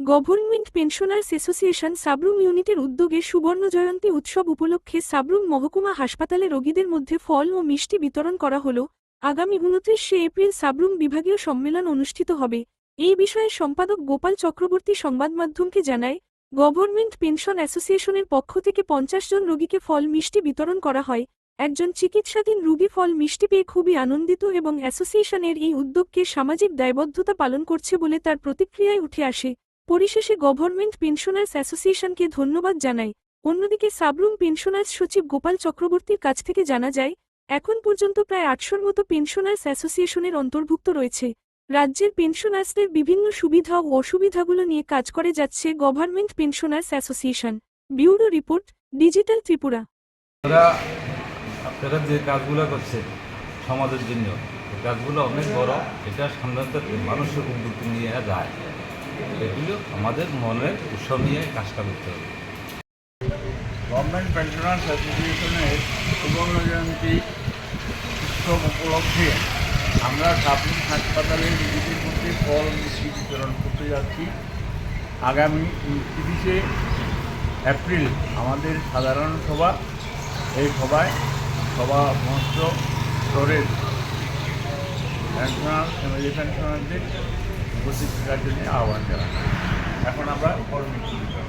Government pensioners association Sabroom ইউনিটের উদ্যোগে সুবর্ণ জয়ন্তী উৎসব উপলক্ষে সাবরুম মহকুমা হাসপাতালে রোগীদের মধ্যে ফল ও মিষ্টি বিতরণ করা হল। আগামী 29শে এপ্রিল সাবরুম বিভাগীয় সম্মেলন অনুষ্ঠিত হবে। এই বিষয়ে সম্পাদক গোপাল চক্রবর্তী সংবাদমাধ্যমকে জানায়, গভর্নমেন্ট পেনশন অ্যাসোসিয়েশনের পক্ষ থেকে 50 জন রোগীকে ফল মিষ্টি বিতরণ করা হয়। একজন চিকিৎসাধীন রোগী ফল মিষ্টি পেয়ে খুবই আনন্দিত এবং অ্যাসোসিয়েশনের এই উদ্যোগকে সামাজিক দায়বদ্ধতা পালন করছে বলে তার প্রতিক্রিয়ায় উঠে আসে। পরিশেষে গভর্নমেন্ট পেনশনার্স অ্যাসোসিয়েশনকে ধন্যবাদ জানায়। অন্যদিকে সাবরুম পেনশনার্স সচিব গোপাল চক্রবর্তীর কাছ থেকে জানা যায়, এখন পর্যন্ত প্রায় 800-র মতো পেনশনার্স অ্যাসোসিয়েশনের অন্তর্ভুক্ত রয়েছে। রাজ্যের পেনশনার্সদের বিভিন্ন সুবিধা ও অসুবিধাগুলো নিয়ে কাজ করে যাচ্ছে government pensioners association. Bureau report, digital Tripura. আপনারা যে কাজগুলো করছেন সমাজের জন্য, কাজগুলো অনেক বড়। এটা সাধারণত মানুষের উদ্যোগ নিয়ে যায়। এগুলো আমাদের মনের উৎসব নিয়ে কাজটা করতে হবে। গভর্নমেন্ট পেনশনার্স অ্যাসোসিয়েশনের সুবর্ণ জয়ন্তী উৎসব উপলক্ষে আমরা সাবরুম হাসপাতালে রোগীদের মধ্যে ফল মিষ্টি বিতরণ করতে যাচ্ছি। আগামী 30শে এপ্রিল আমাদের সাধারণ সভা। এই সভায় সমস্ত স্তরের পেনশনার ফ্যামিলি পেনশনারদের উপস্থিত থাকার জন্য আহ্বান জানাই। এখন আমরা ফল মিষ্টি বিতরণ